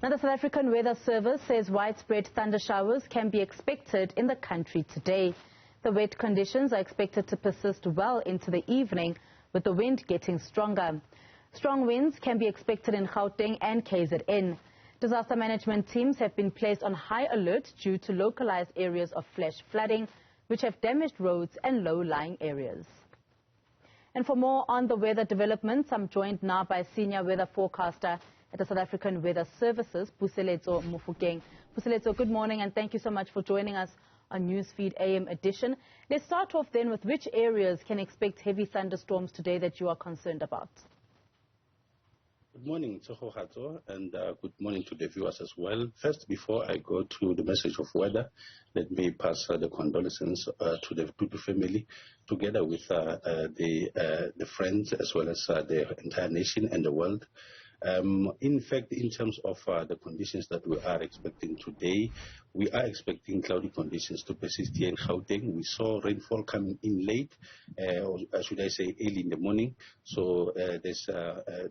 Now, the South African Weather Service says widespread thunder showers can be expected in the country today. The wet conditions are expected to persist well into the evening, with the wind getting stronger. Strong winds can be expected in Gauteng and KZN. Disaster management teams have been placed on high alert due to localized areas of flash flooding, which have damaged roads and low-lying areas. And for more on the weather developments, I'm joined now by senior weather forecaster at the South African Weather Services, Puseletso Mofokeng. Puseletso, good morning and thank you so much for joining us on Newsfeed AM edition. Let's start off then with which areas can expect heavy thunderstorms today that you are concerned about. Good morning, Tsoho Hato, and good morning to the viewers as well. First, before I go to the message of weather, let me pass the condolences to the Tutu family, together with the friends as well as the entire nation and the world. In fact, in terms of the conditions that we are expecting today, we are expecting cloudy conditions to persist here in Gauteng. We saw rainfall coming in late, or should I say early in the morning. So there's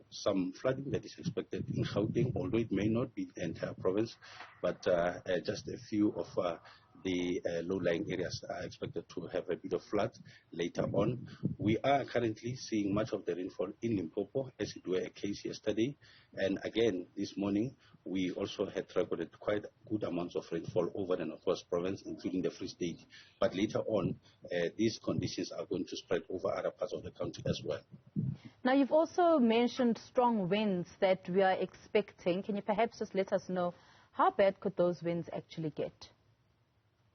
some flooding that is expected in Gauteng, although it may not be the entire province, but just a few of the low-lying areas are expected to have a bit of flood later on. We are currently seeing much of the rainfall in Limpopo, as it were a case yesterday. And again, this morning, we also had recorded quite good amounts of rainfall over the Northwest Province, including the Free State. But later on, these conditions are going to spread over other parts of the country as well. Now, you've also mentioned strong winds that we are expecting. Can you perhaps just let us know how bad could those winds actually get?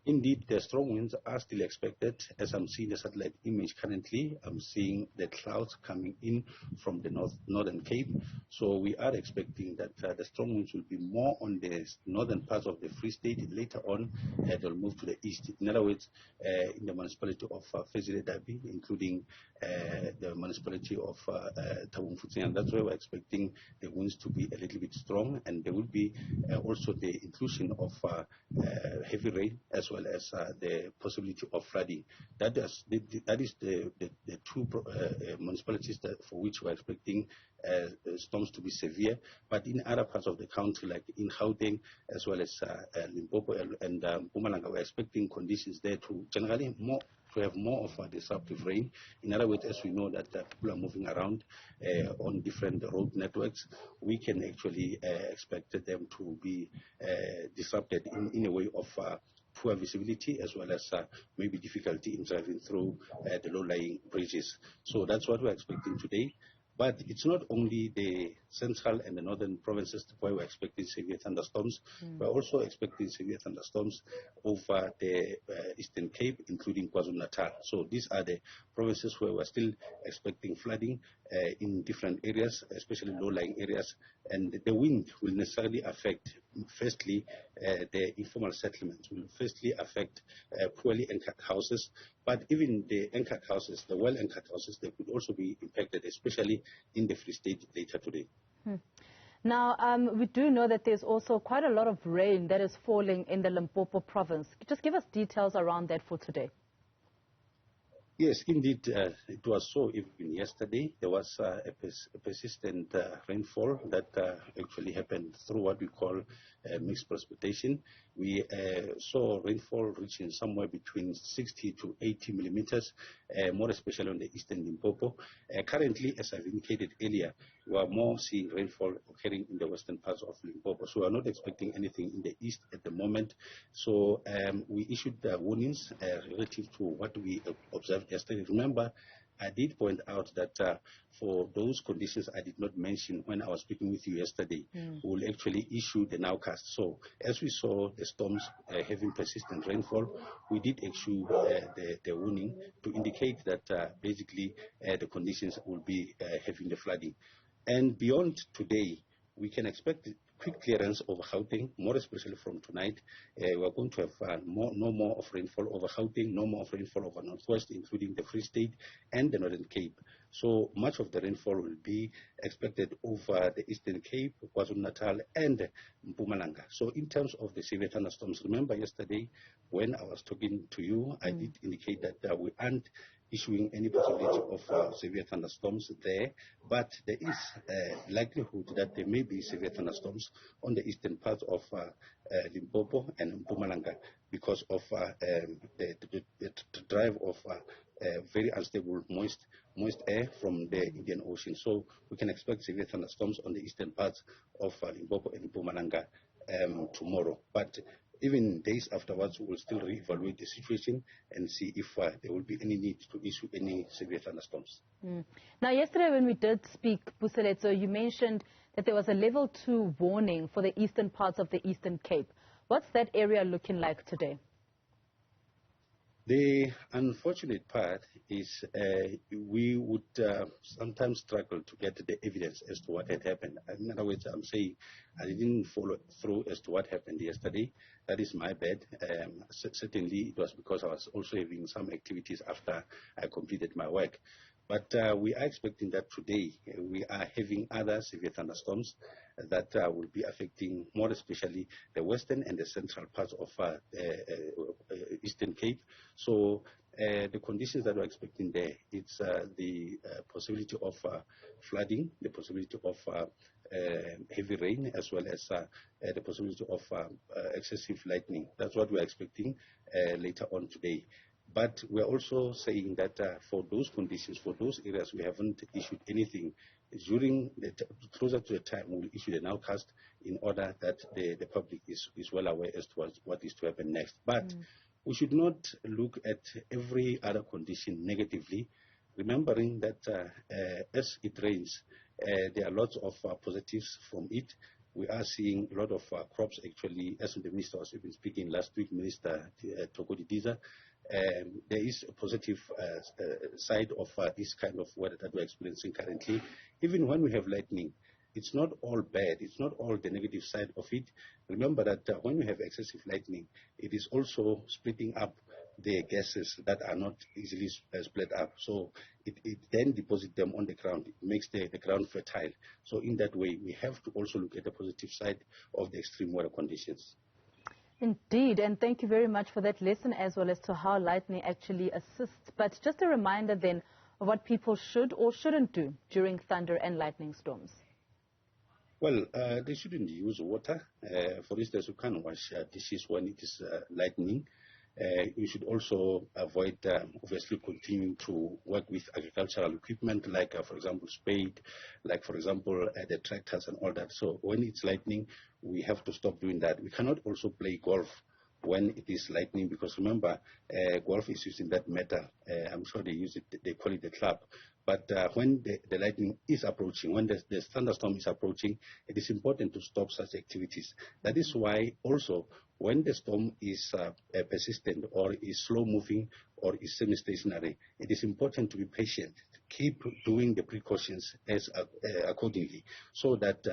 Indeed, the strong winds are still expected. As I'm seeing the satellite image currently, I'm seeing the clouds coming in from the northern Cape. So we are expecting that the strong winds will be more on the northern parts of the Free State. Later on, they'll move to the east. In other words, in the municipality of Puseletso, including the municipality of Tabung, and that's where we're expecting the winds to be a little bit strong. And there will be also the inclusion of heavy rain as well as the possibility of flooding. That is the two municipalities for which we're expecting storms to be severe. But in other parts of the country, like in Gauteng, as well as Limpopo and Mpumalanga, we're expecting conditions there to generally have more of a disruptive rain. In other words, as we know that people are moving around on different road networks, we can actually expect them to be disrupted in a way of poor visibility, as well as maybe difficulty in driving through the low-lying bridges. So that's what we're expecting today. But it's not only the central and the northern provinces where we're expecting severe thunderstorms. We're also expecting severe thunderstorms over the Eastern Cape, including KwaZulu-Natal. So these are the provinces where we're still expecting flooding in different areas, especially low-lying areas. And the wind will necessarily affect, firstly, the informal settlements, will firstly affect poorly anchored houses. But even the anchored houses, the well-anchored houses, they could also be impacted, especially in the Free State later today. Now, we do know that there's also quite a lot of rain that is falling in the Limpopo province. Just give us details around that for today. Yes, indeed, it was so. Even yesterday, there was a persistent rainfall that actually happened through what we call mixed precipitation. We saw rainfall reaching somewhere between 60 to 80 millimeters, more especially on the eastern Limpopo. Currently, as I've indicated earlier, we are more seeing rainfall occurring in the western parts of Limpopo. So we are not expecting anything in the east at the moment. So we issued warnings relative to what we observed yesterday. Remember, I did point out that for those conditions I did not mention when I was speaking with you yesterday, we will actually issue the nowcast. So as we saw the storms having persistent rainfall, we did issue the warning to indicate that basically the conditions will be having the flooding. And beyond today, we can expect quick clearance over Gauteng, more especially from tonight. We are going to have no more of rainfall over Gauteng, no more of rainfall over Northwest, including the Free State and the Northern Cape. So much of the rainfall will be expected over the Eastern Cape, KwaZulu-Natal and Mpumalanga. So in terms of the severe thunderstorms, remember yesterday when I was talking to you, I did indicate that we aren't issuing any possibility of severe thunderstorms there, but there is likelihood that there may be severe thunderstorms on the eastern part of Limpopo and Mpumalanga because of the drive of very unstable moist air from the Indian Ocean. So we can expect severe thunderstorms on the eastern parts of Limpopo and Mpumalanga tomorrow. But even days afterwards, we will still reevaluate the situation and see if there will be any need to issue any severe thunderstorms. Now, yesterday when we did speak, Puseletso, you mentioned that there was a level 2 warning for the eastern parts of the Eastern Cape. What's that area looking like today? The unfortunate part is we would sometimes struggle to get the evidence as to what had happened. In other words, I'm saying I didn't follow through as to what happened yesterday. That is my bad. Certainly, it was because I was also having some activities after I completed my work. But we are expecting that today we are having other severe thunderstorms that will be affecting more especially the western and the central parts of Eastern Cape. So the conditions that we're expecting there, it's the possibility of flooding, the possibility of heavy rain, as well as the possibility of excessive lightning. That's what we're expecting later on today. But we're also saying that for those conditions, for those areas, we haven't issued anything. During closer to the time, we'll issue the nowcast in order that the public is well aware as to what is to happen next. But we should not look at every other condition negatively, remembering that as it rains, there are lots of positives from it. We are seeing a lot of crops actually, as the minister was even speaking last week, Minister Tokodidiza. There is a positive side of this kind of weather that we're experiencing currently. Even when we have lightning, it's not all bad. It's not all the negative side of it. Remember that when we have excessive lightning, it is also splitting up the gases that are not easily split up. So it then deposits them on the ground. It makes the ground fertile. So in that way, we have to also look at the positive side of the extreme weather conditions. Indeed, and thank you very much for that lesson as well as to how lightning actually assists. But just a reminder then of what people should or shouldn't do during thunder and lightning storms. Well, they shouldn't use water. For instance, you can't wash dishes when it is lightning. You should also avoid, obviously, continuing to work with agricultural equipment, like, for example, spade, like, for example, the tractors and all that. So when it's lightning, we have to stop doing that. We cannot also play golf when it is lightning, because remember, golf is using that metal. I'm sure they use it, they call it the club. But when the lightning is approaching, when the thunderstorm is approaching, it is important to stop such activities. That is why also when the storm is persistent or is slow moving or is semi-stationary, it is important to be patient. Keep doing the precautions as accordingly, so that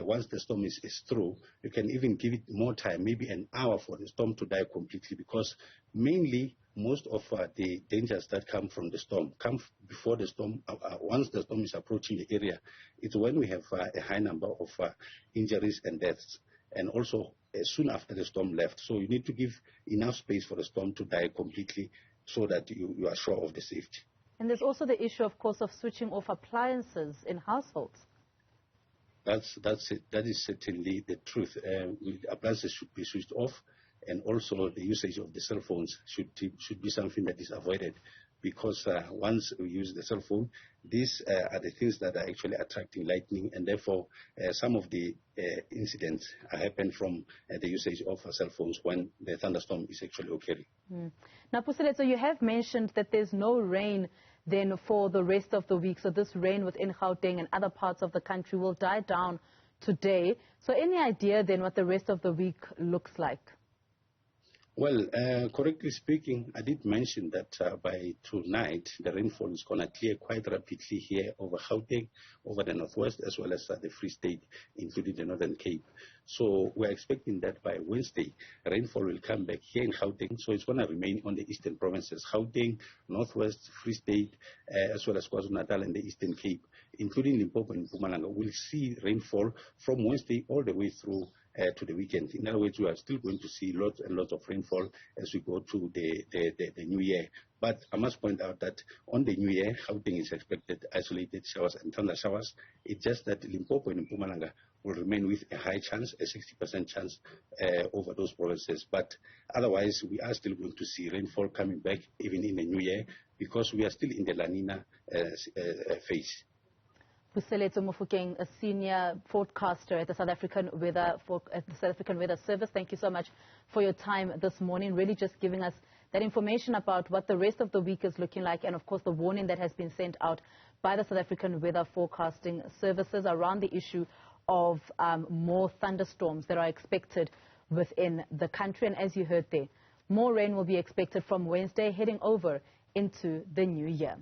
once the storm is through, you can even give it more time, maybe an hour for the storm to die completely, because mainly most of the dangers that come from the storm come before the storm. Once the storm is approaching the area, it's when we have a high number of injuries and deaths, and also soon after the storm left. So you need to give enough space for the storm to die completely so that you are sure of the safety. And there's also the issue, of course, of switching off appliances in households. That is certainly the truth. Appliances should be switched off, and also the usage of the cell phones should be something that is avoided, because once we use the cell phone, these are the things that are actually attracting lightning, and therefore some of the incidents happen from the usage of cell phones when the thunderstorm is actually occurring. Now, Puseletso, you have mentioned that there's no rain then for the rest of the week, so this rain within Gauteng and other parts of the country will die down today. So any idea then what the rest of the week looks like? Well, correctly speaking, I did mention that by tonight, the rainfall is going to clear quite rapidly here over Gauteng, over the northwest, as well as the Free State, including the Northern Cape. So we're expecting that by Wednesday, rainfall will come back here in Gauteng. So it's going to remain on the eastern provinces, Gauteng, Northwest, Free State, as well as KwaZulu-Natal and the Eastern Cape, including Limpopo and Mpumalanga. We'll see rainfall from Wednesday all the way through to the weekend. In other words, we are still going to see lots and lots of rainfall as we go to the new year. But I must point out that on the new year, Gauteng is expected isolated showers and thunder showers. It's just that Limpopo and Mpumalanga will remain with a high chance, a 60% chance over those provinces. But otherwise, we are still going to see rainfall coming back even in the new year because we are still in the La Nina phase. Puseletso Mofokeng, a senior forecaster at the South African Weather Service. Thank you so much for your time this morning, really just giving us that information about what the rest of the week is looking like and, of course, the warning that has been sent out by the South African Weather Forecasting Services around the issue of more thunderstorms that are expected within the country. And as you heard there, more rain will be expected from Wednesday heading over into the new year.